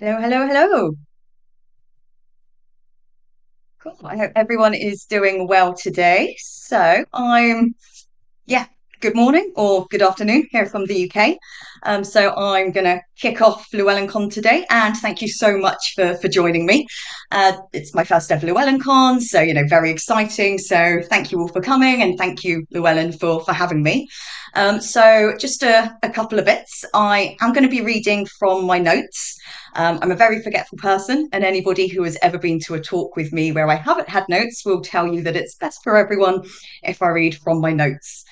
Hello, hello, hello. Cool. I hope everyone is doing well today. Yeah, good morning or good afternoon here from the UK. So I'm going to kick off LlewellynCon today, and thank you so much for joining me. It's my first ever LlewellynCon, so very exciting. So thank you all for coming, and thank you, Llewellyn, for having me. So just a couple of bits. I am going to be reading from my notes. I'm a very forgetful person, and anybody who has ever been to a talk with me where I haven't had notes will tell you that it's best for everyone if I read from my notes.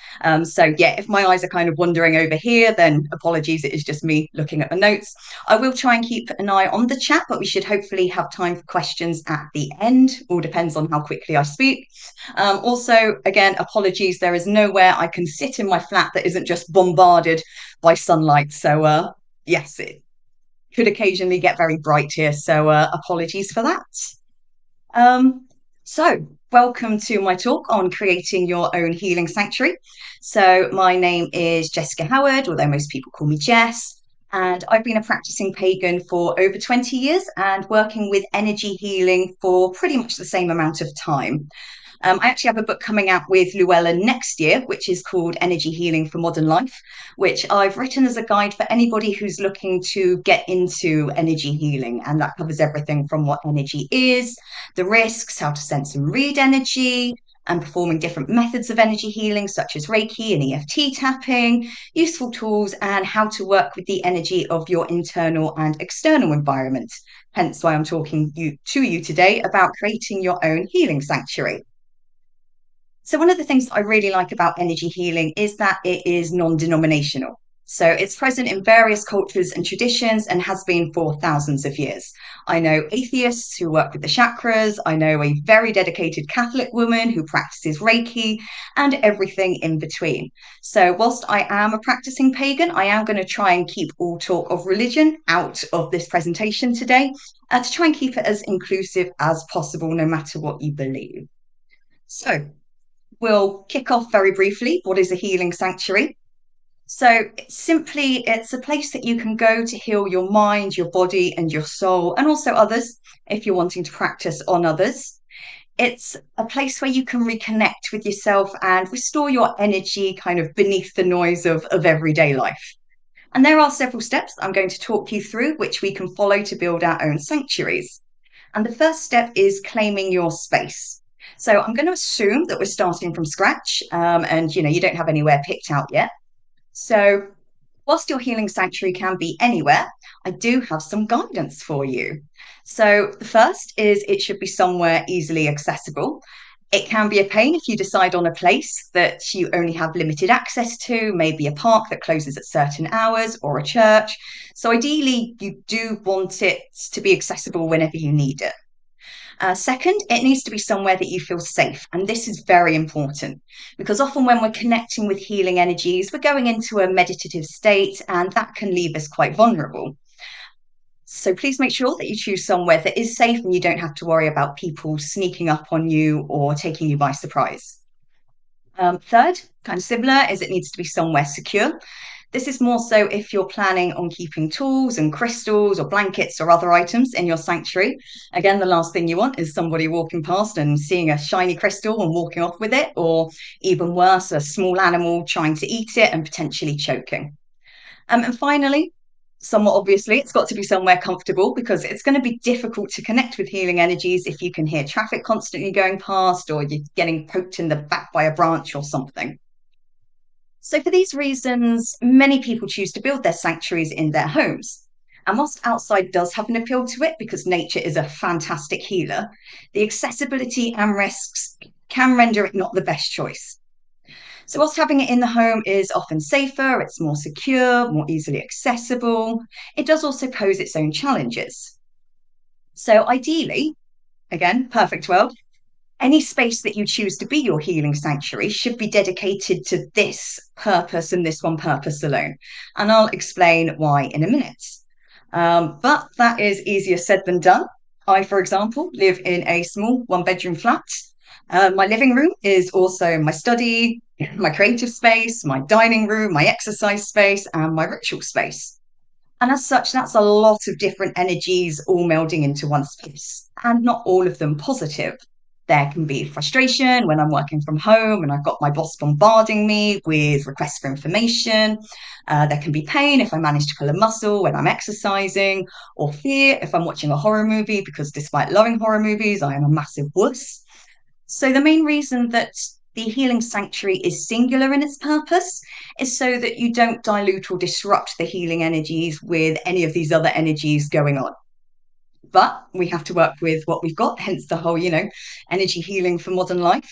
So yeah, if my eyes are kind of wandering over here, then apologies, it is just me looking at the notes. I will try and keep an eye on the chat, but we should hopefully have time for questions at the end. All depends on how quickly I speak. Also, again, apologies, there is nowhere I can sit in my flat that isn't just bombarded by sunlight. So yes, it could occasionally get very bright here. So apologies for that. Um, so, welcome to my talk on creating your own healing sanctuary. So, my name is Jessica Howard, although most people call me Jess. And I've been a practicing pagan for over 20 years and working with energy healing for pretty much the same amount of time. I actually have a book coming out with Llewellyn next year, which is called Energy Healing for Modern Life, which I've written as a guide for anybody who's looking to get into energy healing. And that covers everything from what energy is, the risks, how to sense and read energy, and performing different methods of energy healing, such as Reiki and EFT tapping, useful tools, and how to work with the energy of your internal and external environment. Hence why I'm talking to you today about creating your own healing sanctuary. So, one of the things that I really like about energy healing is that it is non denominational. So, it's present in various cultures and traditions and has been for thousands of years. I know atheists who work with the chakras. I know a very dedicated Catholic woman who practices Reiki and everything in between. So, whilst I am a practicing pagan, I am going to try and keep all talk of religion out of this presentation today to try and keep it as inclusive as possible, no matter what you believe. So, we'll kick off very briefly. What is a healing sanctuary? So, it's a place that you can go to heal your mind, your body, and your soul, and also others if you're wanting to practice on others. It's a place where you can reconnect with yourself and restore your energy kind of beneath the noise of everyday life. And there are several steps I'm going to talk you through, which we can follow to build our own sanctuaries. And the first step is claiming your space. So I'm going to assume that we're starting from scratch, and you don't have anywhere picked out yet. So whilst your healing sanctuary can be anywhere, I do have some guidance for you. So the first is it should be somewhere easily accessible. It can be a pain if you decide on a place that you only have limited access to, maybe a park that closes at certain hours or a church. So ideally, you do want it to be accessible whenever you need it. Second, it needs to be somewhere that you feel safe. And this is very important because often when we're connecting with healing energies, we're going into a meditative state and that can leave us quite vulnerable. So please make sure that you choose somewhere that is safe and you don't have to worry about people sneaking up on you or taking you by surprise. Third, kind of similar, is it needs to be somewhere secure. This is more so if you're planning on keeping tools and crystals or blankets or other items in your sanctuary. Again, the last thing you want is somebody walking past and seeing a shiny crystal and walking off with it, or even worse, a small animal trying to eat it and potentially choking. And finally, somewhat obviously, it's got to be somewhere comfortable because it's going to be difficult to connect with healing energies if you can hear traffic constantly going past or you're getting poked in the back by a branch or something. So, for these reasons, many people choose to build their sanctuaries in their homes. And whilst outside does have an appeal to it because nature is a fantastic healer, the accessibility and risks can render it not the best choice. So, whilst having it in the home is often safer, it's more secure, more easily accessible, it does also pose its own challenges. So, ideally, again, perfect world, any space that you choose to be your healing sanctuary should be dedicated to this purpose and this one purpose alone. And I'll explain why in a minute. But that is easier said than done. I, for example, live in a small one-bedroom flat. My living room is also my study, my creative space, my dining room, my exercise space, and my ritual space. And as such, that's a lot of different energies all melding into one space, and not all of them positive. There can be frustration when I'm working from home and I've got my boss bombarding me with requests for information. There can be pain if I manage to pull a muscle when I'm exercising, or fear if I'm watching a horror movie, because despite loving horror movies, I am a massive wuss. So, the main reason that the healing sanctuary is singular in its purpose is so that you don't dilute or disrupt the healing energies with any of these other energies going on. But we have to work with what we've got, hence the whole, energy healing for modern life.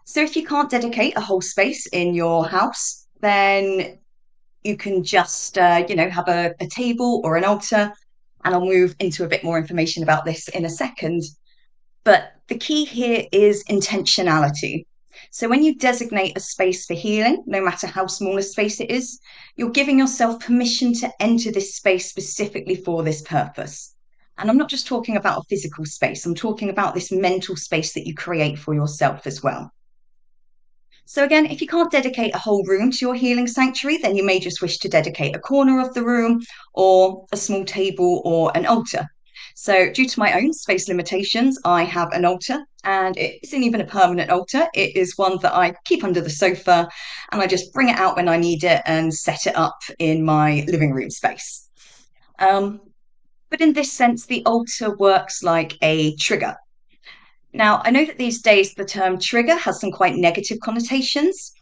So, if you can't dedicate a whole space in your house, then you can just, have a table or an altar. And I'll move into a bit more information about this in a second. But the key here is intentionality. So when you designate a space for healing, no matter how small a space it is, you're giving yourself permission to enter this space specifically for this purpose. And I'm not just talking about a physical space, I'm talking about this mental space that you create for yourself as well. So, again, if you can't dedicate a whole room to your healing sanctuary, then you may just wish to dedicate a corner of the room or a small table or an altar. So, due to my own space limitations, I have an altar, and it isn't even a permanent altar. It is one that I keep under the sofa, and I just bring it out when I need it and set it up in my living room space. Um, but in this sense, the altar works like a trigger. Now, I know that these days the term trigger has some quite negative connotations.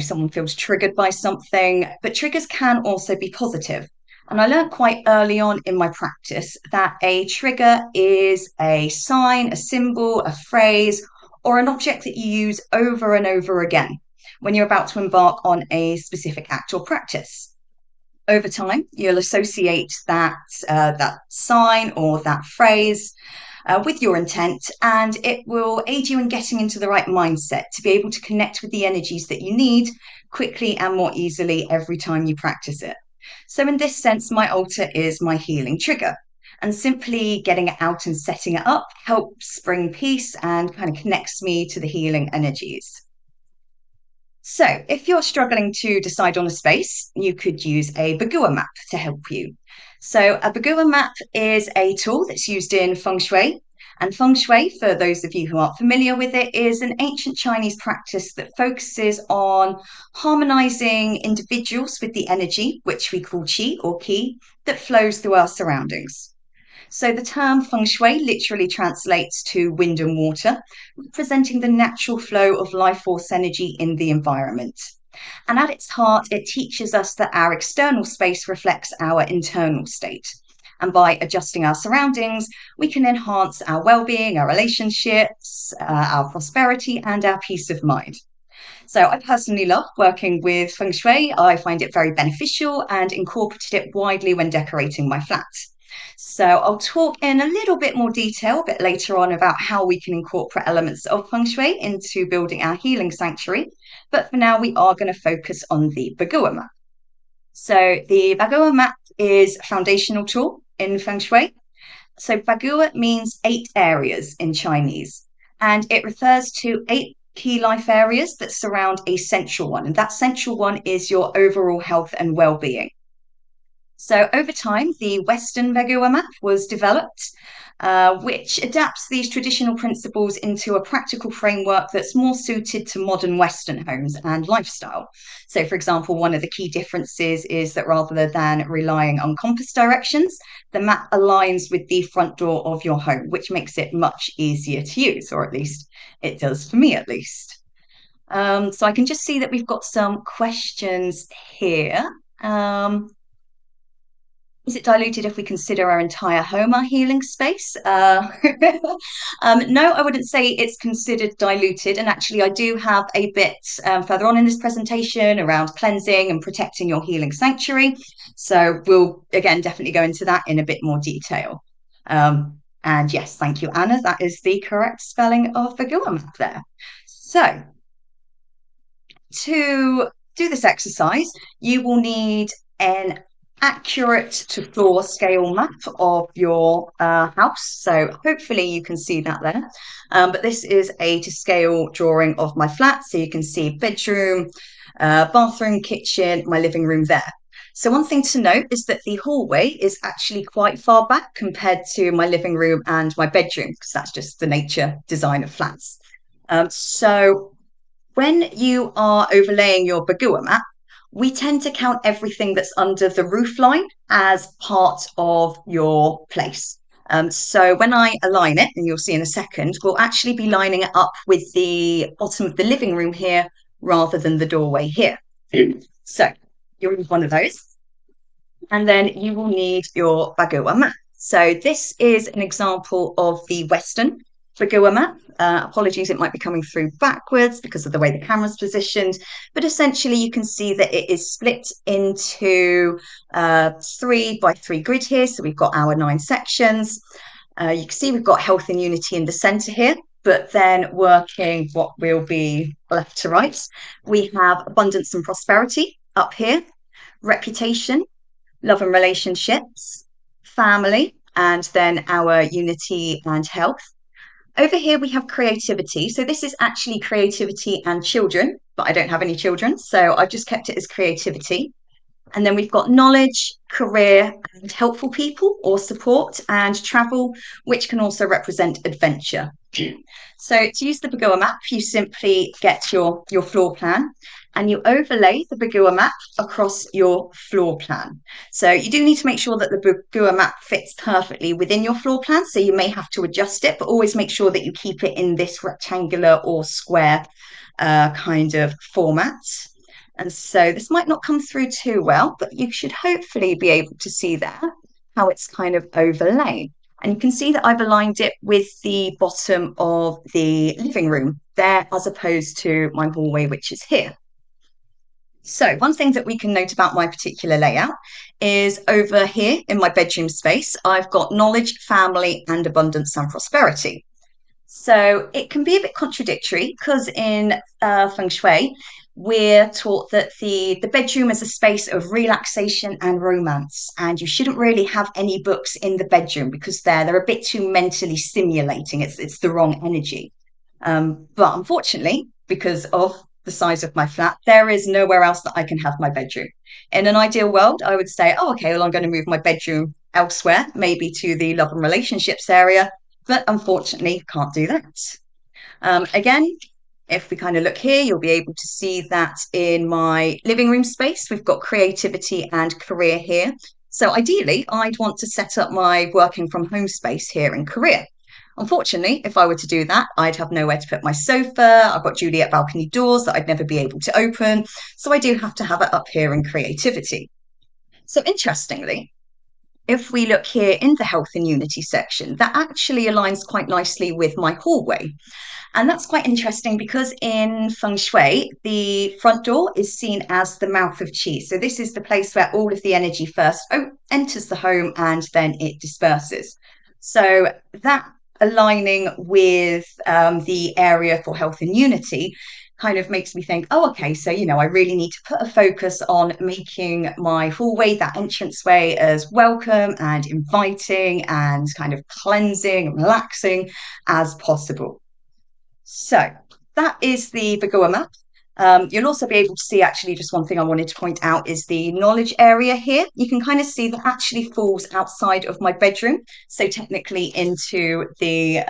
Someone feels triggered by something, but triggers can also be positive. And I learned quite early on in my practice that a trigger is a sign, a symbol, a phrase, or an object that you use over and over again when you're about to embark on a specific act or practice. Over time, you'll associate that sign or that phrase with your intent, and it will aid you in getting into the right mindset to be able to connect with the energies that you need quickly and more easily every time you practice it. So, in this sense, my altar is my healing trigger. And simply getting it out and setting it up helps bring peace and kind of connects me to the healing energies. So, if you're struggling to decide on a space, you could use a Bagua map to help you. So, a Bagua map is a tool that's used in Feng Shui. And Feng Shui, for those of you who aren't familiar with it, is an ancient Chinese practice that focuses on harmonizing individuals with the energy, which we call qi or ki, that flows through our surroundings. So the term feng shui literally translates to wind and water, representing the natural flow of life force energy in the environment. And at its heart, it teaches us that our external space reflects our internal state. And by adjusting our surroundings, we can enhance our well-being, our relationships, our prosperity, and our peace of mind. So I personally love working with feng shui. I find it very beneficial and incorporated it widely when decorating my flat. So I'll talk in a little bit more detail a bit later on about how we can incorporate elements of feng shui into building our healing sanctuary. But for now, we are going to focus on the Bagua map. So the Bagua map is a foundational tool in feng shui. So Bagua means 8 areas in Chinese, and it refers to 8 key life areas that surround a central one. And that central one is your overall health and well-being. So over time, the Western Bagua map was developed, which adapts these traditional principles into a practical framework that's more suited to modern Western homes and lifestyle. So, for example, one of the key differences is that rather than relying on compass directions, the map aligns with the front door of your home, which makes it much easier to use, or at least it does for me, at least. So I can just see that we've got some questions here. Is it diluted if we consider our entire home our healing space? No, I wouldn't say it's considered diluted. And actually, I do have a bit further on in this presentation around cleansing and protecting your healing sanctuary. So we'll, again, definitely go into that in a bit more detail. And yes, thank you, Anna. That is the correct spelling of the Bagua map there. So to do this exercise, you will need an accurate to floor scale map of your house. So hopefully you can see that there. But this is a to scale drawing of my flat. So you can see bedroom, bathroom, kitchen, my living room there. So one thing to note is that the hallway is actually quite far back compared to my living room and my bedroom, because that's just the nature design of flats. So when you are overlaying your Bagua map, we tend to count everything that's under the roof line as part of your place. So when I align it, and you'll see in a second, we'll actually be lining it up with the bottom of the living room here rather than the doorway here. So you'll need one of those. And then you will need your Bagua map. So this is an example of the Western Bagua map. Apologies, it might be coming through backwards because of the way the camera's positioned, but essentially you can see that it is split into 3x3 grid here. So we've got our 9 sections. You can see we've got health and unity in the center here, but then working what will be left to right, we have abundance and prosperity up here, reputation, love and relationships, family, and then our unity and health. Over here, we have creativity. So this is actually creativity and children, but I don't have any children. So I've just kept it as creativity. And then we've got knowledge, career, and helpful people or support, and travel, which can also represent adventure. So to use the Bagua map, you simply get your floor plan and you overlay the Bagua map across your floor plan. So you do need to make sure that the Bagua map fits perfectly within your floor plan. So you may have to adjust it, but always make sure that you keep it in this rectangular or square kind of format. And so this might not come through too well, but you should hopefully be able to see there how it's kind of overlaid. And you can see that I've aligned it with the bottom of the living room there, as opposed to my hallway, which is here. So one thing that we can note about my particular layout is over here in my bedroom space, I've got knowledge, family, and abundance and prosperity. So it can be a bit contradictory because in feng shui, we're taught that the bedroom is a space of relaxation and romance, and you shouldn't really have any books in the bedroom because they're a bit too mentally stimulating. It's the wrong energy. But unfortunately, because of the size of my flat, there is nowhere else that I can have my bedroom. In an ideal world, I would say, oh, okay, well, I'm going to move my bedroom elsewhere, maybe to the love and relationships area, but unfortunately can't do that. Again, if we kind of look here, you'll be able to see that in my living room space, we've got creativity and career here. So ideally, I'd want to set up my working from home space here in career. Unfortunately, if I were to do that, I'd have nowhere to put my sofa. I've got Juliet balcony doors that I'd never be able to open. So I do have to have it up here in creativity. So interestingly, if we look here in the health and unity section, that actually aligns quite nicely with my hallway. And that's quite interesting because in feng shui, the front door is seen as the mouth of qi. So this is the place where all of the energy first enters the home and then it disperses. So that aligning with the area for health and unity kind of makes me think, oh, okay, so, I really need to put a focus on making my hallway, that entranceway, as welcome and inviting and kind of cleansing and relaxing as possible. So that is the Bagua map. You'll also be able to see, actually, just one thing I wanted to point out is the knowledge area here. You can kind of see that actually falls outside of my bedroom, so technically into the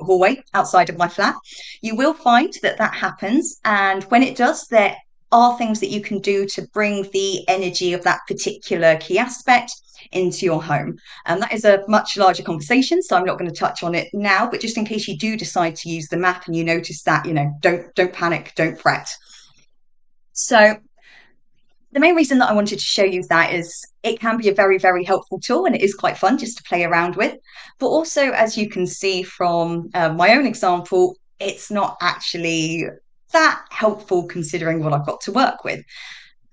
hallway outside of my flat. You will find that happens, and when it does, there are things that you can do to bring the energy of that particular key aspect into your home. And that is a much larger conversation, so I'm not going to touch on it now, but just in case you do decide to use the map and you notice that, don't panic, don't fret. So the main reason that I wanted to show you that is it can be a very, very helpful tool, and it is quite fun just to play around with. But also, as you can see from my own example, it's not actually that helpful considering what I've got to work with.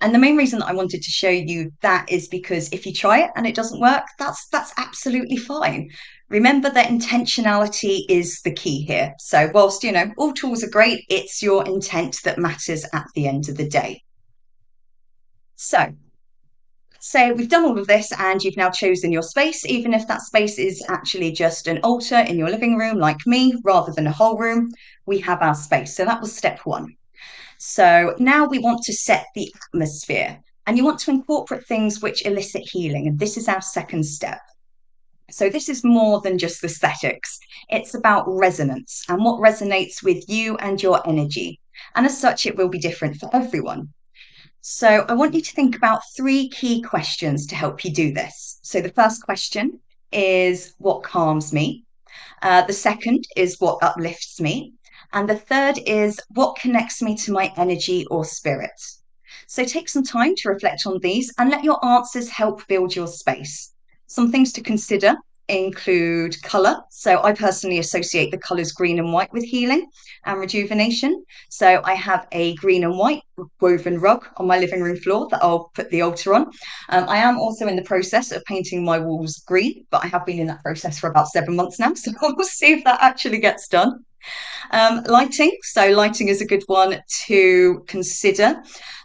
And the main reason that I wanted to show you that is because if you try it and it doesn't work, that's absolutely fine. Remember that intentionality is the key here. So whilst, all tools are great, it's your intent that matters at the end of the day. So say we've done all of this and you've now chosen your space, even if that space is actually just an altar in your living room like me, rather than a whole room, we have our space. So that was step one. So now we want to set the atmosphere. And you want to incorporate things which elicit healing. And this is our second step. So this is more than just aesthetics. It's about resonance and what resonates with you and your energy. And as such, it will be different for everyone. So I want you to think about three key questions to help you do this. So the first question is, what calms me? The second is, what uplifts me? And the third is, what connects me to my energy or spirit? So take some time to reflect on these and let your answers help build your space. Some things to consider include colour. So I personally associate the colours green and white with healing and rejuvenation. So I have a green and white woven rug on my living room floor that I'll put the altar on. I am also in the process of painting my walls green, but I have been in that process for about 7 months now. So we'll see if that actually gets done. Lighting. So lighting is a good one to consider.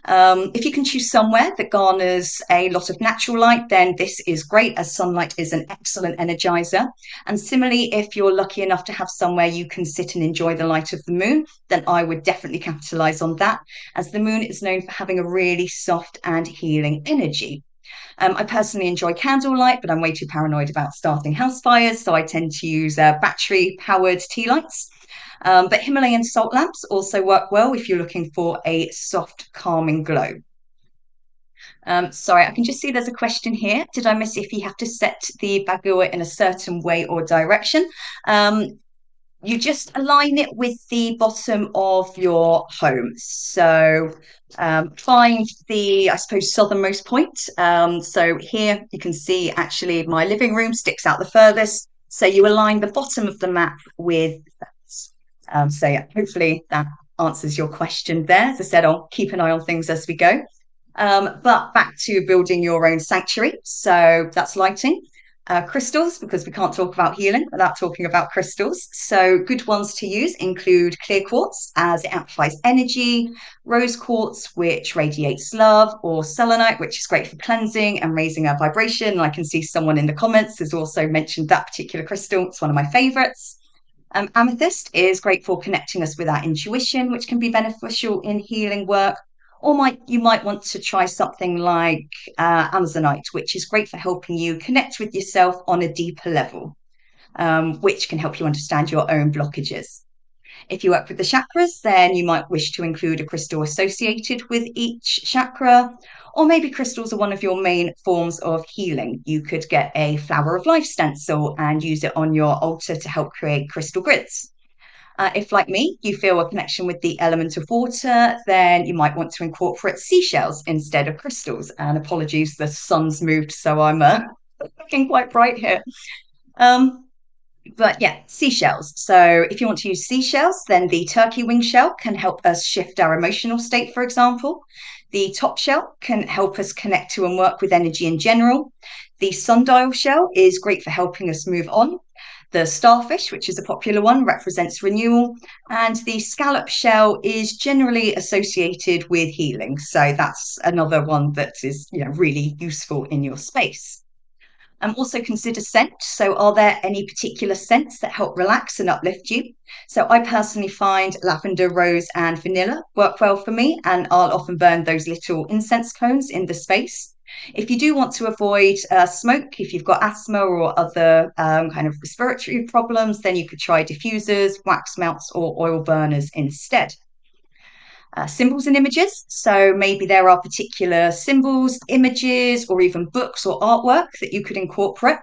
If you can choose somewhere that garners a lot of natural light, then this is great, as sunlight is an excellent energizer. And similarly, if you're lucky enough to have somewhere you can sit and enjoy the light of the moon, then I would definitely capitalize on that, as the moon is known for having a really soft and healing energy. I personally enjoy candlelight, but I'm way too paranoid about starting house fires, so I tend to use battery-powered tea lights. But Himalayan salt lamps also work well if you're looking for a soft, calming glow. Sorry, I can just see there's a question here. Did I miss if you have to set the bagua in a certain way or direction? You just align it with the bottom of your home. So find the, I suppose, southernmost point. So here you can see actually my living room sticks out the furthest. So you align the bottom of the map with that. So yeah, hopefully that answers your question there. As I said, I'll keep an eye on things as we go. But back to building your own sanctuary. So that's lighting. Crystals, because we can't talk about healing without talking about crystals. So good ones to use include clear quartz, as it amplifies energy, rose quartz, which radiates love, or selenite, which is great for cleansing and raising our vibration. And I can see someone in the comments has also mentioned that particular crystal. It's one of my favorites. Amethyst is great for connecting us with our intuition, which can be beneficial in healing work. Or you might want to try something like Amazonite, which is great for helping you connect with yourself on a deeper level, which can help you understand your own blockages. If you work with the chakras, then you might wish to include a crystal associated with each chakra, or maybe crystals are one of your main forms of healing. You could get a flower of life stencil and use it on your altar to help create crystal grids. If, like me, you feel a connection with the element of water, then you might want to incorporate seashells instead of crystals. And apologies, the sun's moved, so I'm looking quite bright here. But yeah, seashells. So if you want to use seashells, then the turkey wing shell can help us shift our emotional state, for example. The top shell can help us connect to and work with energy in general. The sundial shell is great for helping us move on. The starfish, which is a popular one, represents renewal, and the scallop shell is generally associated with healing. So that's another one that is, really useful in your space. Also consider scent. So are there any particular scents that help relax and uplift you? So I personally find lavender, rose, and vanilla work well for me, and I'll often burn those little incense cones in the space. If you do want to avoid smoke, if you've got asthma or other kind of respiratory problems, then you could try diffusers, wax melts, or oil burners instead. Symbols and images. So maybe there are particular symbols, images, or even books or artwork that you could incorporate.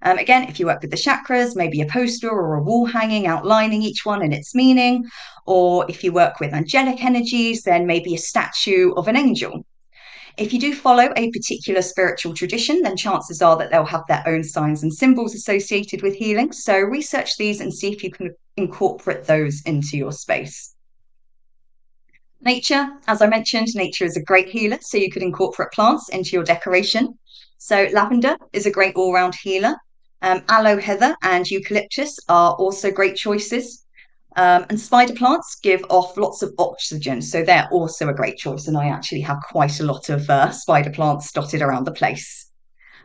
Again, if you work with the chakras, maybe a poster or a wall hanging outlining each one and its meaning. Or if you work with angelic energies, then maybe a statue of an angel. If you do follow a particular spiritual tradition, then chances are that they'll have their own signs and symbols associated with healing. So research these and see if you can incorporate those into your space. Nature, as I mentioned, nature is a great healer, so you could incorporate plants into your decoration. So lavender is a great all-round healer. Aloe, heather, and eucalyptus are also great choices. And spider plants give off lots of oxygen, so they're also a great choice. And I actually have quite a lot of spider plants dotted around the place.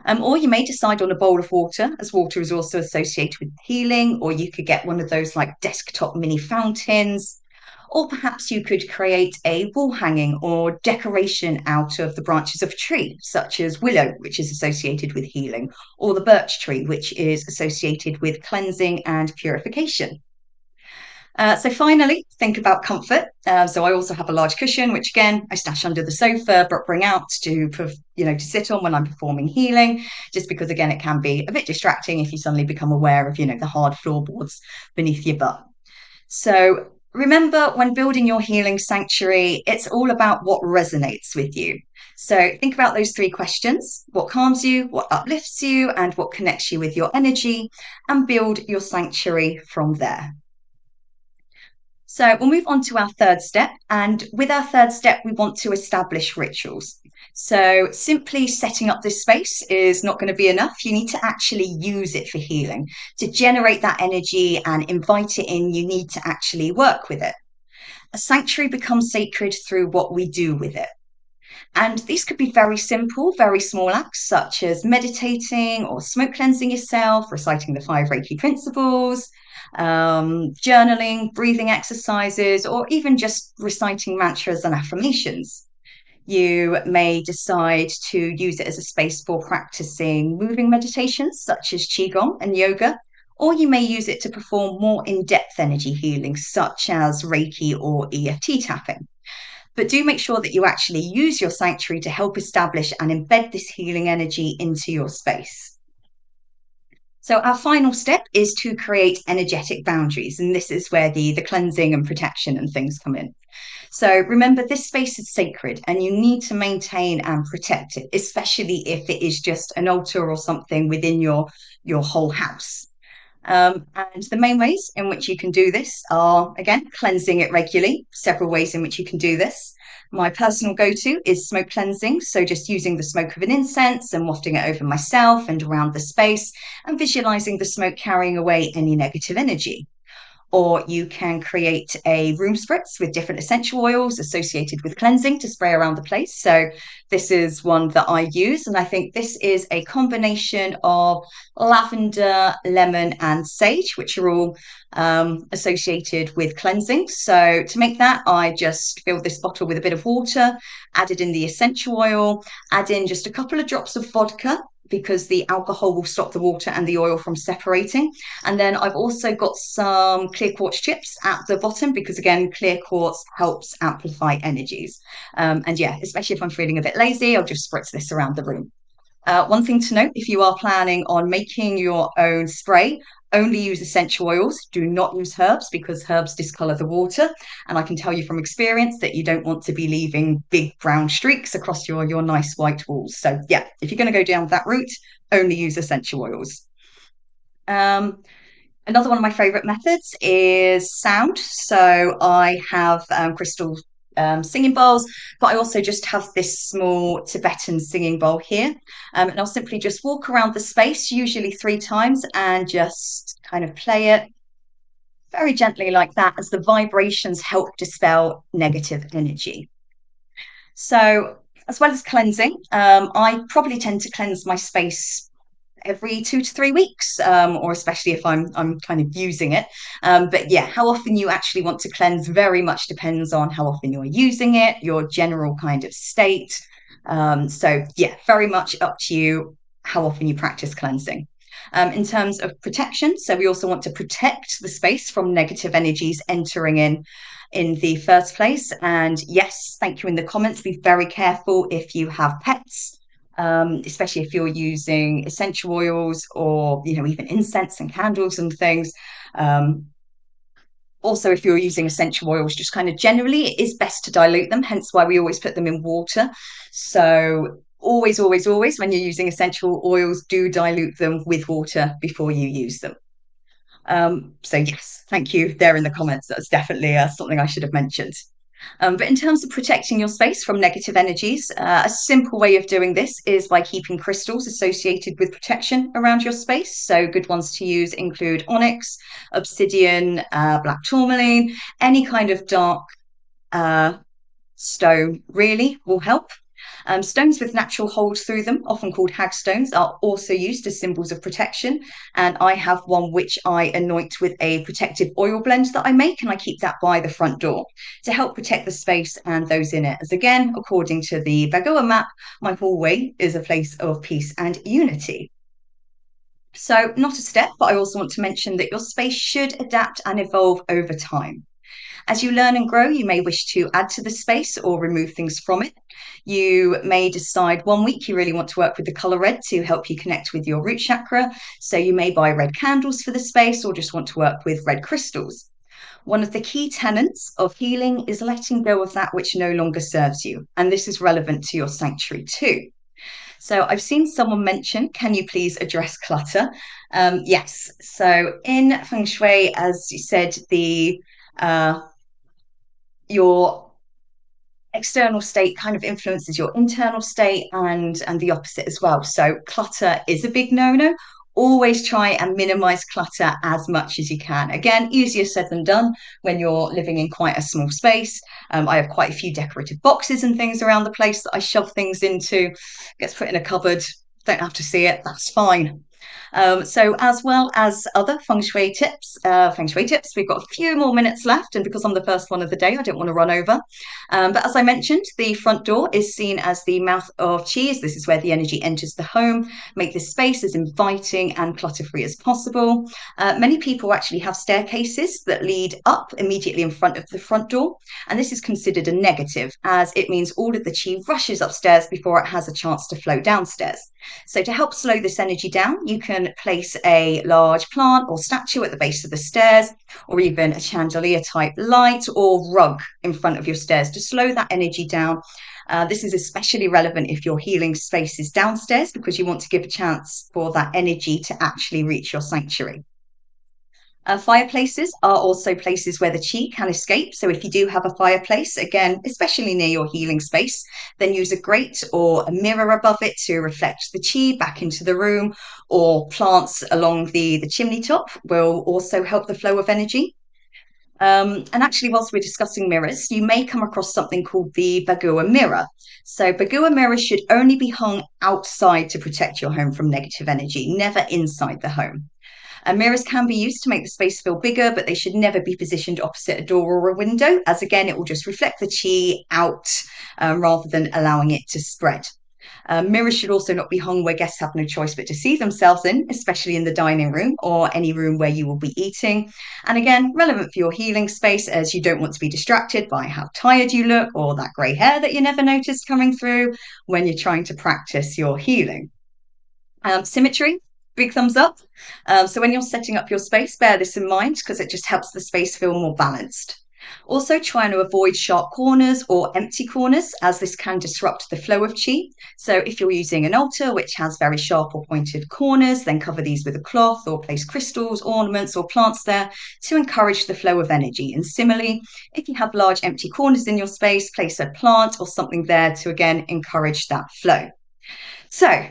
Or you may decide on a bowl of water, as water is also associated with healing, or you could get one of those like desktop mini fountains. Or perhaps you could create a wall hanging or decoration out of the branches of a tree, such as willow, which is associated with healing, or the birch tree, which is associated with cleansing and purification. So finally, think about comfort. So I also have a large cushion, which again I stash under the sofa, but bring out to sit on when I'm performing healing. Just because again it can be a bit distracting if you suddenly become aware of the hard floorboards beneath your butt. So remember, when building your healing sanctuary, it's all about what resonates with you. So think about those three questions: what calms you, what uplifts you, and what connects you with your energy, and build your sanctuary from there. So we'll move on to our third step. And with our third step, we want to establish rituals. So simply setting up this space is not going to be enough. You need to actually use it for healing. To generate that energy and invite it in, you need to actually work with it. A sanctuary becomes sacred through what we do with it. And these could be very simple, very small acts, such as meditating or smoke cleansing yourself, reciting the 5 Reiki principles, journaling, breathing exercises, or even just reciting mantras and affirmations. You may decide to use it as a space for practicing moving meditations, such as Qigong and yoga, or you may use it to perform more in depth energy healing, such as Reiki or EFT tapping. But do make sure that you actually use your sanctuary to help establish and embed this healing energy into your space. So our final step is to create energetic boundaries. And this is where the cleansing and protection and things come in. So remember, this space is sacred and you need to maintain and protect it, especially if it is just an altar or something within your whole house. And the main ways in which you can do this are, again, cleansing it regularly. Several ways in which you can do this. My personal go-to is smoke cleansing. So just using the smoke of an incense and wafting it over myself and around the space and visualizing the smoke carrying away any negative energy. Or you can create a room spritz with different essential oils associated with cleansing to spray around the place. So this is one that I use, and I think this is a combination of lavender, lemon, and sage, which are all associated with cleansing. So to make that, I just filled this bottle with a bit of water, added in the essential oil, add in just a couple of drops of vodka, because the alcohol will stop the water and the oil from separating. And then I've also got some clear quartz chips at the bottom, because again, clear quartz helps amplify energies. And yeah, especially if I'm feeling a bit lazy, I'll just spritz this around the room. One thing to note, if you are planning on making your own spray, only use essential oils. Do not use herbs, because herbs discolor the water. And I can tell you from experience that you don't want to be leaving big brown streaks across your nice white walls. So yeah, if you're going to go down that route, only use essential oils. Another one of my favorite methods is sound. So I have crystal singing bowls, but I also just have this small Tibetan singing bowl here. And I'll simply just walk around the space, usually 3 times, and just kind of play it very gently like that, as the vibrations help dispel negative energy. So as well as cleansing, I probably tend to cleanse my space every 2 to 3 weeks, or especially if I'm kind of using it. But yeah, how often you actually want to cleanse very much depends on how often you're using it, your general kind of state. So yeah, very much up to you how often you practice cleansing. In terms of protection, so we also want to protect the space from negative energies entering in the first place. And yes, thank you in the comments. Be very careful if you have pets. Especially if you're using essential oils or even incense and candles and things. Also, if you're using essential oils, just kind of generally, it is best to dilute them, hence why we always put them in water. So always, always, always, when you're using essential oils, do dilute them with water before you use them. So yes, thank you there in the comments. That's definitely something I should have mentioned. But in terms of protecting your space from negative energies, a simple way of doing this is by keeping crystals associated with protection around your space. So good ones to use include onyx, obsidian, black tourmaline, any kind of dark stone really will help. Stones with natural holes through them, often called hagstones, are also used as symbols of protection. And I have one which I anoint with a protective oil blend that I make, and I keep that by the front door to help protect the space and those in it. As again, according to the Bagoa map, my hallway is a place of peace and unity. So, not a step, but I also want to mention that your space should adapt and evolve over time. As you learn and grow, you may wish to add to the space or remove things from it. You may decide one week you really want to work with the color red to help you connect with your root chakra. So you may buy red candles for the space or just want to work with red crystals. One of the key tenets of healing is letting go of that which no longer serves you. And this is relevant to your sanctuary too. So I've seen someone mention, can you please address clutter? Yes. So in Feng Shui, as you said, the your external state kind of influences your internal state and the opposite as well. So clutter is a big no-no. Always try and minimize clutter as much as you can. Again, easier said than done when you're living in quite a small space. I have quite a few decorative boxes and things around the place that I shove things into. Gets put in a cupboard. Don't have to see it. That's fine. So as well as other feng shui tips, we've got a few more minutes left, and because I'm the first one of the day, I don't want to run over. But as I mentioned, the front door is seen as the mouth of chi. This is where the energy enters the home. Make this space as inviting and clutter-free as possible. Many people actually have staircases that lead up immediately in front of the front door, and this is considered a negative as it means all of the chi rushes upstairs before it has a chance to flow downstairs. So to help slow this energy down, you can place a large plant or statue at the base of the stairs, or even a chandelier type light or rug in front of your stairs to slow that energy down. This is especially relevant if your healing space is downstairs because you want to give a chance for that energy to actually reach your sanctuary. Fireplaces are also places where the chi can escape. So if you do have a fireplace, again, especially near your healing space, then use a grate or a mirror above it to reflect the chi back into the room, or plants along the chimney top will also help the flow of energy. And actually, whilst we're discussing mirrors, you may come across something called the Bagua mirror. So Bagua mirrors should only be hung outside to protect your home from negative energy, never inside the home. Mirrors can be used to make the space feel bigger, but they should never be positioned opposite a door or a window, as again, it will just reflect the chi out rather than allowing it to spread. Mirrors should also not be hung where guests have no choice but to see themselves in, especially in the dining room or any room where you will be eating. And again, relevant for your healing space as you don't want to be distracted by how tired you look or that grey hair that you never noticed coming through when you're trying to practice your healing. Symmetry, big thumbs up. So when you're setting up your space, bear this in mind because it just helps the space feel more balanced. Also, trying to avoid sharp corners or empty corners as this can disrupt the flow of chi. So if you're using an altar which has very sharp or pointed corners, then cover these with a cloth or place crystals, ornaments or plants there to encourage the flow of energy. And similarly, if you have large empty corners in your space, place a plant or something there to again encourage that flow. So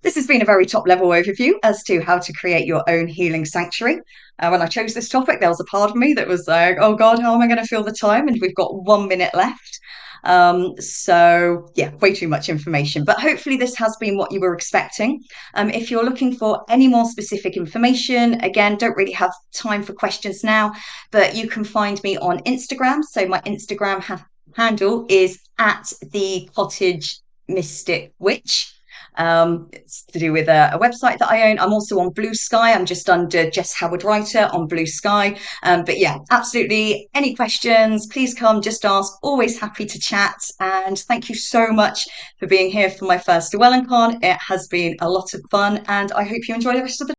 this has been a very top level overview as to how to create your own healing sanctuary. When I chose this topic, there was a part of me that was like, oh God, how am I going to fill the time? And we've got 1 minute left. So yeah, way too much information, but hopefully this has been what you were expecting. If you're looking for any more specific information, again, don't really have time for questions now, but you can find me on Instagram. So my Instagram handle is at the Cottage Mystic Witch. It's to do with a website that I own. I'm also on Blue Sky. I'm just under Jess Howard Writer on Blue Sky. But yeah, absolutely. Any questions, please come, just ask. Always happy to chat. And thank you so much for being here for my first LlewellynCon. It has been a lot of fun, and I hope you enjoy the rest of the